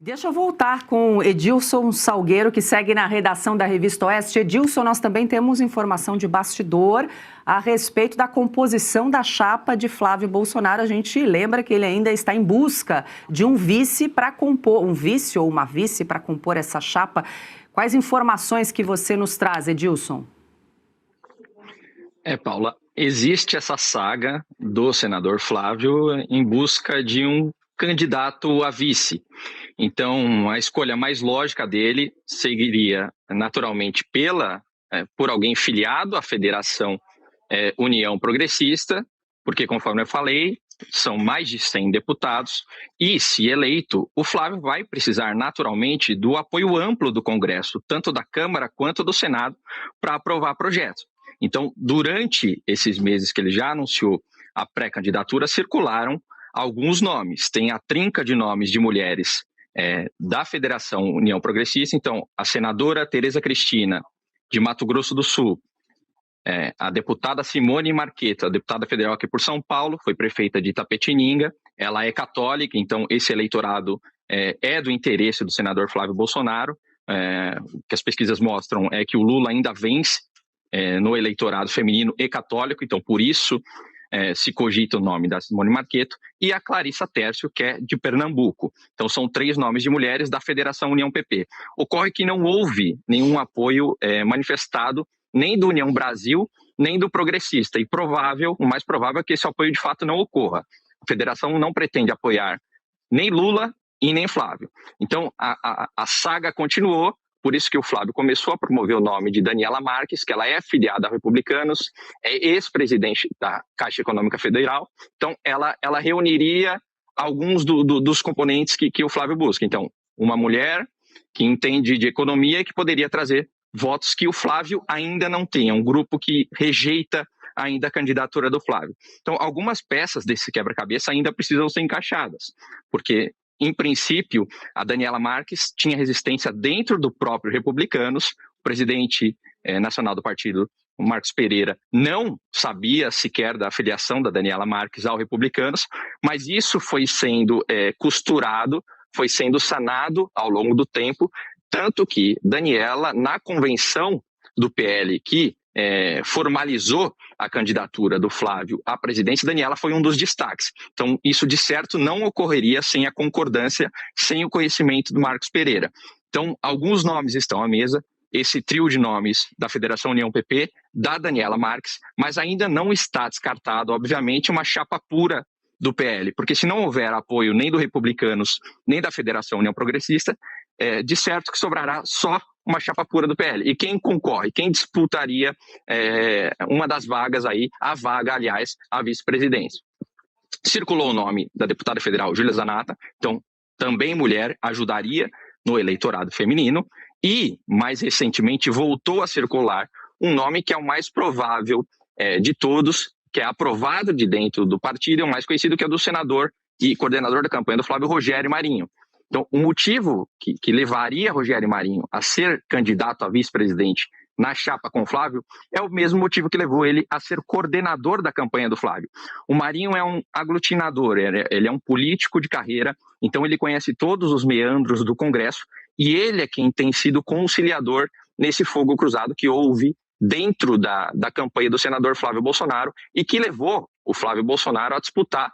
Deixa eu voltar com Edilson Salgueiro, que segue na redação da Revista Oeste. Edilson, nós também temos informação de bastidor a respeito da composição da chapa de Flávio Bolsonaro. A gente lembra que ele ainda está em busca de um vice para compor, um vice ou uma vice para compor essa chapa. Quais informações que você nos traz, Edilson? Paula, existe essa saga do senador Flávio em busca de um candidato a vice. Então, a escolha mais lógica dele seguiria, naturalmente, por alguém filiado à Federação União Progressista, porque, conforme eu falei, são mais de 100 deputados, e, se eleito, o Flávio vai precisar, naturalmente, do apoio amplo do Congresso, tanto da Câmara quanto do Senado, para aprovar projetos. Então, durante esses meses que ele já anunciou a pré-candidatura, circularam alguns nomes. Tem a trinca de nomes de mulheres da Federação União Progressista. Então, a senadora Tereza Cristina, de Mato Grosso do Sul, a deputada Simone Marqueta, deputada federal aqui por São Paulo, foi prefeita de Itapetininga, ela é católica, então esse eleitorado é do interesse do senador Flávio Bolsonaro. O que as pesquisas mostram é que o Lula ainda vence no eleitorado feminino e católico, então por isso se cogita o nome da Simone Marqueta, e a Clarissa Tércio, que é de Pernambuco. Então são 3 nomes de mulheres da Federação União PP. Ocorre que não houve nenhum apoio manifestado nem do União Brasil, nem do Progressista, e o mais provável é que esse apoio de fato não ocorra. A federação não pretende apoiar nem Lula e nem Flávio. Então a saga continuou. Por isso que o Flávio começou a promover o nome de Daniela Marques, que ela é filiada a Republicanos, é ex-presidente da Caixa Econômica Federal. Então, ela reuniria alguns dos componentes que o Flávio busca. Então, uma mulher que entende de economia e que poderia trazer votos que o Flávio ainda não tem. É um grupo que rejeita ainda a candidatura do Flávio. Então, algumas peças desse quebra-cabeça ainda precisam ser encaixadas, porque em princípio, a Daniela Marques tinha resistência dentro do próprio Republicanos. O presidente nacional do partido, o Marcos Pereira, não sabia sequer da afiliação da Daniela Marques ao Republicanos, mas isso foi sendo costurado, foi sendo sanado ao longo do tempo, tanto que Daniela, na convenção do PL, que formalizou a candidatura do Flávio à presidência, Daniela foi um dos destaques. Então, isso de certo não ocorreria sem a concordância, sem o conhecimento do Marcos Pereira. Então, alguns nomes estão à mesa, esse trio de nomes da Federação União PP, da Daniela Marques, mas ainda não está descartado, obviamente, uma chapa pura do PL, porque se não houver apoio nem do Republicanos, nem da Federação União Progressista, de certo que sobrará só uma chapa pura do PL. E quem concorre, quem disputaria uma das vagas aí, a vaga, aliás, à vice-presidência? Circulou o nome da deputada federal Júlia Zanata, então também mulher, ajudaria no eleitorado feminino, e mais recentemente voltou a circular um nome que é o mais provável de todos, que é aprovado de dentro do partido, é o mais conhecido, que é do senador e coordenador da campanha do Flávio, Rogério Marinho. Então, o motivo que levaria Rogério Marinho a ser candidato a vice-presidente na chapa com Flávio é o mesmo motivo que levou ele a ser coordenador da campanha do Flávio. O Marinho é um aglutinador, ele é um político de carreira, então ele conhece todos os meandros do Congresso e ele é quem tem sido conciliador nesse fogo cruzado que houve dentro da campanha do senador Flávio Bolsonaro e que levou o Flávio Bolsonaro a disputar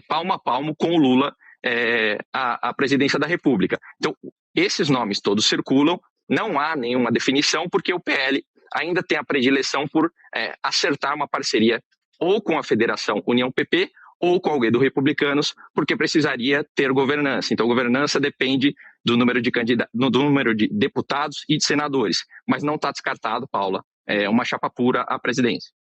palmo a palmo com o Lula a presidência da República. Então, esses nomes todos circulam, não há nenhuma definição, porque o PL ainda tem a predileção por acertar uma parceria ou com a Federação União PP ou com alguém do Republicanos, porque precisaria ter governança. Então, governança depende do número de deputados e de senadores, mas não está descartado, Paula, uma chapa pura à presidência.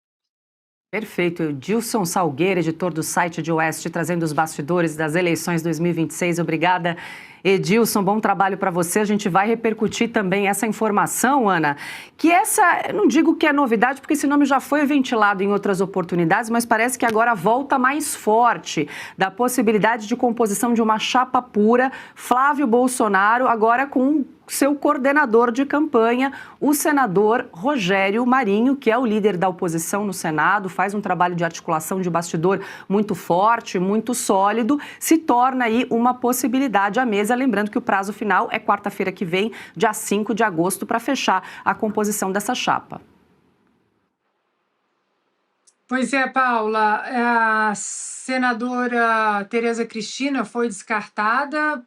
Perfeito. Edilson Salgueiro, editor do site de Oeste, trazendo os bastidores das eleições 2026. Obrigada, Edilson. Bom trabalho para você. A gente vai repercutir também essa informação, Ana, que eu não digo que é novidade, porque esse nome já foi ventilado em outras oportunidades, mas parece que agora volta mais forte da possibilidade de composição de uma chapa pura, Flávio Bolsonaro, agora com seu coordenador de campanha, o senador Rogério Marinho, que é o líder da oposição no Senado, faz um trabalho de articulação de bastidor muito forte, muito sólido, se torna aí uma possibilidade à mesa, lembrando que o prazo final é quarta-feira que vem, dia 5 de agosto, para fechar a composição dessa chapa. Pois é, Paula, a senadora Tereza Cristina foi descartada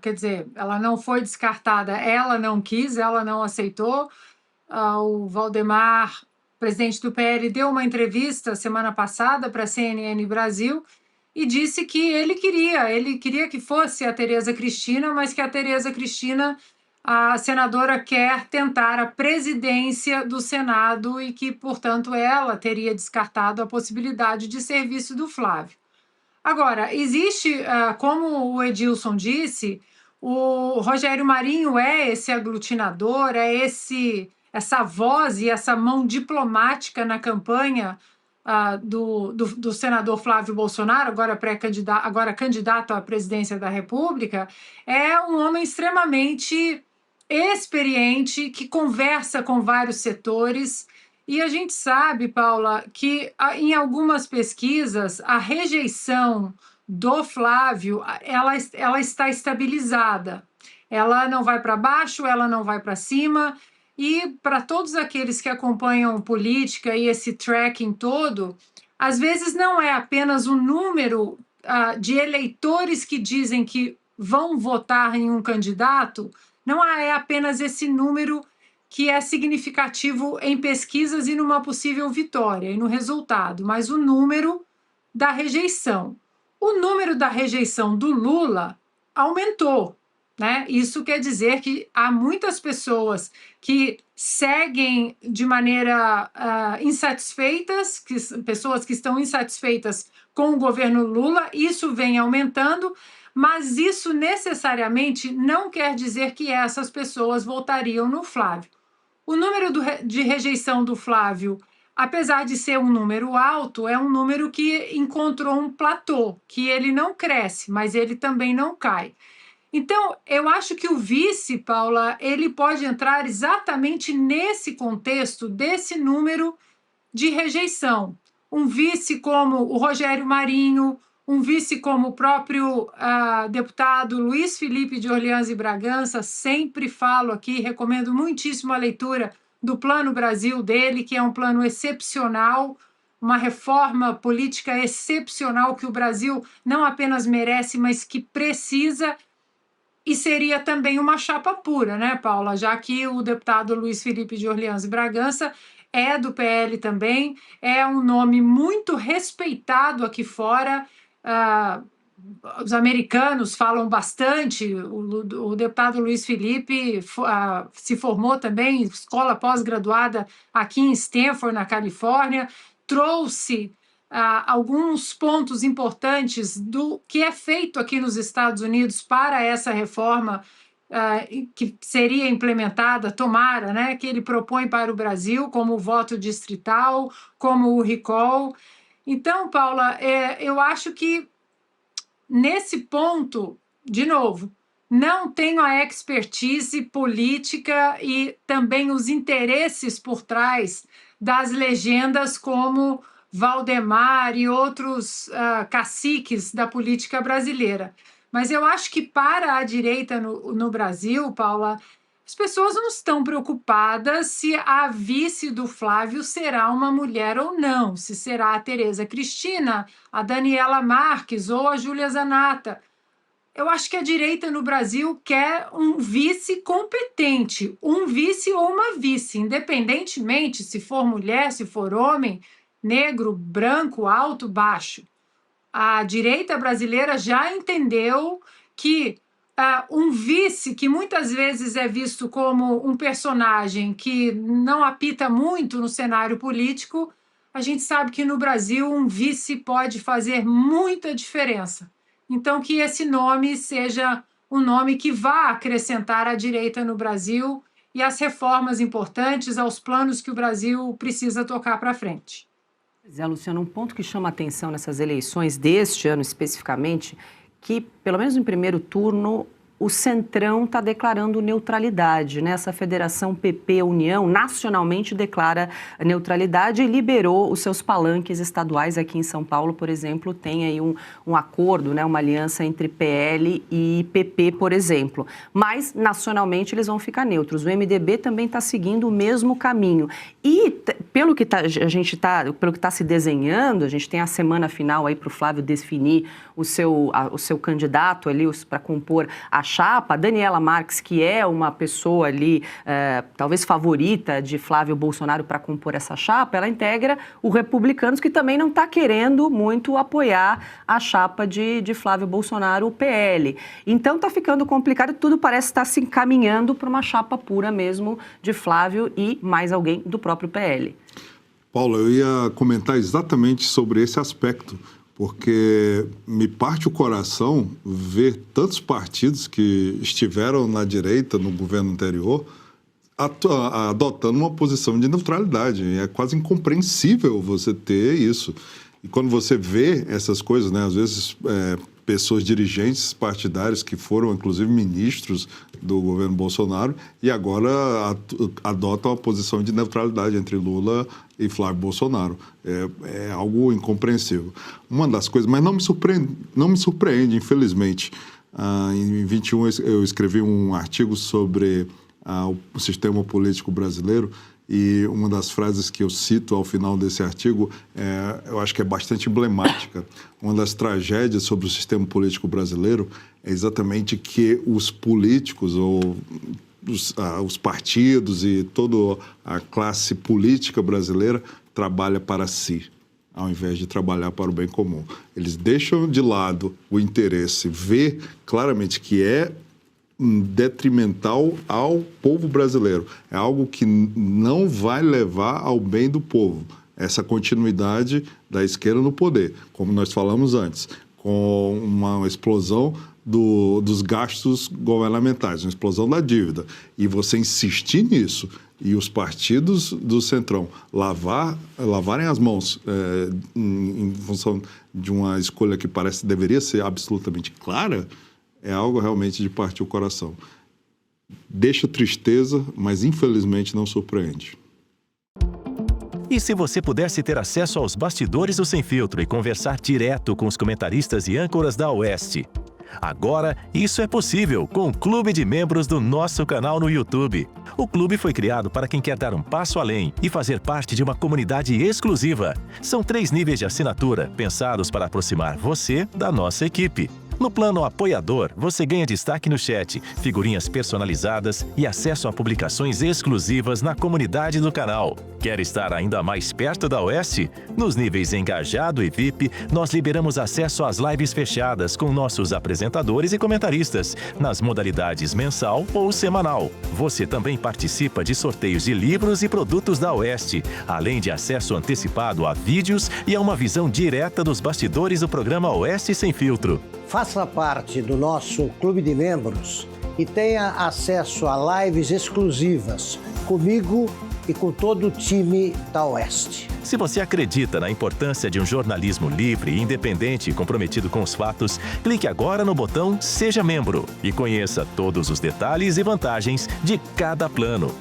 quer dizer, ela não foi descartada, ela não quis, ela não aceitou. O Valdemar, presidente do PL, deu uma entrevista semana passada para a CNN Brasil e disse que ele queria que fosse a Tereza Cristina, mas que a Tereza Cristina, a senadora, quer tentar a presidência do Senado e que, portanto, ela teria descartado a possibilidade de serviço do Flávio. Agora, existe, como o Edilson disse, o Rogério Marinho é esse aglutinador, é essa voz e essa mão diplomática na campanha do senador Flávio Bolsonaro, agora candidato à presidência da República. É um homem extremamente experiente, que conversa com vários setores. E a gente sabe, Paula, que em algumas pesquisas a rejeição do Flávio ela está estabilizada. Ela não vai para baixo, ela não vai para cima. E para todos aqueles que acompanham política e esse tracking todo, às vezes não é apenas o número de eleitores que dizem que vão votar em um candidato, não é apenas esse número que é significativo em pesquisas e numa possível vitória e no resultado, mas o número da rejeição. O número da rejeição do Lula aumentou, né? Isso quer dizer que há muitas pessoas que seguem de maneira insatisfeitas, pessoas que estão insatisfeitas com o governo Lula, isso vem aumentando, mas isso necessariamente não quer dizer que essas pessoas votariam no Flávio. O número de rejeição do Flávio, apesar de ser um número alto, é um número que encontrou um platô, que ele não cresce, mas ele também não cai. Então, eu acho que o vice, Paula, ele pode entrar exatamente nesse contexto desse número de rejeição. Um vice como o Rogério Marinho, um vice como o próprio deputado Luiz Felipe de Orleans e Bragança, sempre falo aqui, recomendo muitíssimo a leitura do Plano Brasil dele, que é um plano excepcional, uma reforma política excepcional que o Brasil não apenas merece, mas que precisa. E seria também uma chapa pura, né, Paula? Já que o deputado Luiz Felipe de Orleans e Bragança é do PL também, é um nome muito respeitado aqui fora. Os americanos falam bastante. O deputado Luiz Felipe se formou também em escola pós-graduada aqui em Stanford, na Califórnia, trouxe alguns pontos importantes do que é feito aqui nos Estados Unidos para essa reforma que seria implementada, tomara, né, que ele propõe para o Brasil, como o voto distrital, como o recall. Então, Paula, eu acho que nesse ponto, de novo, não tenho a expertise política e também os interesses por trás das legendas como Valdemar e outros caciques da política brasileira. Mas eu acho que para a direita no Brasil, Paula, as pessoas não estão preocupadas se a vice do Flávio será uma mulher ou não, se será a Tereza Cristina, a Daniela Marques ou a Júlia Zanata. Eu acho que a direita no Brasil quer um vice competente, um vice ou uma vice, independentemente se for mulher, se for homem, negro, branco, alto, baixo. A direita brasileira já entendeu que um vice, que muitas vezes é visto como um personagem que não apita muito no cenário político, a gente sabe que no Brasil um vice pode fazer muita diferença. Então, que esse nome seja um nome que vá acrescentar a direita no Brasil e as reformas importantes aos planos que o Brasil precisa tocar para frente. Pois é, Luciana, um ponto que chama a atenção nessas eleições deste ano especificamente, que, pelo menos no primeiro turno, o Centrão está declarando neutralidade, né? Essa federação PP-União nacionalmente declara neutralidade e liberou os seus palanques estaduais aqui em São Paulo, por exemplo, tem aí um acordo, né? Uma aliança entre PL e PP, por exemplo. Mas, nacionalmente, eles vão ficar neutros. O MDB também está seguindo o mesmo caminho. E, pelo que está se desenhando, a gente tem a semana final aí para o Flávio definir o seu candidato ali para compor a chapa. Daniela Marques, que é uma pessoa ali, talvez favorita de Flávio Bolsonaro para compor essa chapa, ela integra o Republicanos, que também não está querendo muito apoiar a chapa de Flávio Bolsonaro, o PL. Então está ficando complicado, tudo parece estar se encaminhando para uma chapa pura mesmo de Flávio e mais alguém do próprio PL. Paula, eu ia comentar exatamente sobre esse aspecto, porque me parte o coração ver tantos partidos que estiveram na direita no governo anterior adotando uma posição de neutralidade. É quase incompreensível você ter isso. E quando você vê essas coisas, né, às vezes pessoas dirigentes partidários que foram, inclusive, ministros do governo Bolsonaro e agora adotam a posição de neutralidade entre Lula e Flávio Bolsonaro. É algo incompreensível. Uma das coisas, mas não me surpreende, infelizmente. Em 21 eu escrevi um artigo sobre o sistema político brasileiro e uma das frases que eu cito ao final desse artigo, eu acho que é bastante emblemática. Uma das tragédias sobre o sistema político brasileiro é exatamente que os políticos ou os partidos e toda a classe política brasileira trabalha para si, ao invés de trabalhar para o bem comum. Eles deixam de lado o interesse, vê claramente que é detrimental ao povo brasileiro. É algo que não vai levar ao bem do povo. Essa continuidade da esquerda no poder, como nós falamos antes, com uma explosão dos gastos governamentais, uma explosão da dívida. E você insistir nisso e os partidos do Centrão lavarem as mãos em função de uma escolha que deveria ser absolutamente clara, é algo realmente de partir o coração. Deixa tristeza, mas infelizmente não surpreende. E se você pudesse ter acesso aos bastidores do Sem Filtro e conversar direto com os comentaristas e âncoras da Oeste? Agora, isso é possível com o Clube de Membros do nosso canal no YouTube. O clube foi criado para quem quer dar um passo além e fazer parte de uma comunidade exclusiva. São 3 níveis de assinatura, pensados para aproximar você da nossa equipe. No plano apoiador, você ganha destaque no chat, figurinhas personalizadas e acesso a publicações exclusivas na comunidade do canal. Quer estar ainda mais perto da Oeste? Nos níveis Engajado e VIP, nós liberamos acesso às lives fechadas com nossos apresentadores e comentaristas, nas modalidades mensal ou semanal. Você também participa de sorteios de livros e produtos da Oeste, além de acesso antecipado a vídeos e a uma visão direta dos bastidores do programa Oeste Sem Filtro. Faça parte do nosso clube de membros e tenha acesso a lives exclusivas comigo e com todo o time da Oeste. Se você acredita na importância de um jornalismo livre, independente e comprometido com os fatos, clique agora no botão Seja Membro e conheça todos os detalhes e vantagens de cada plano.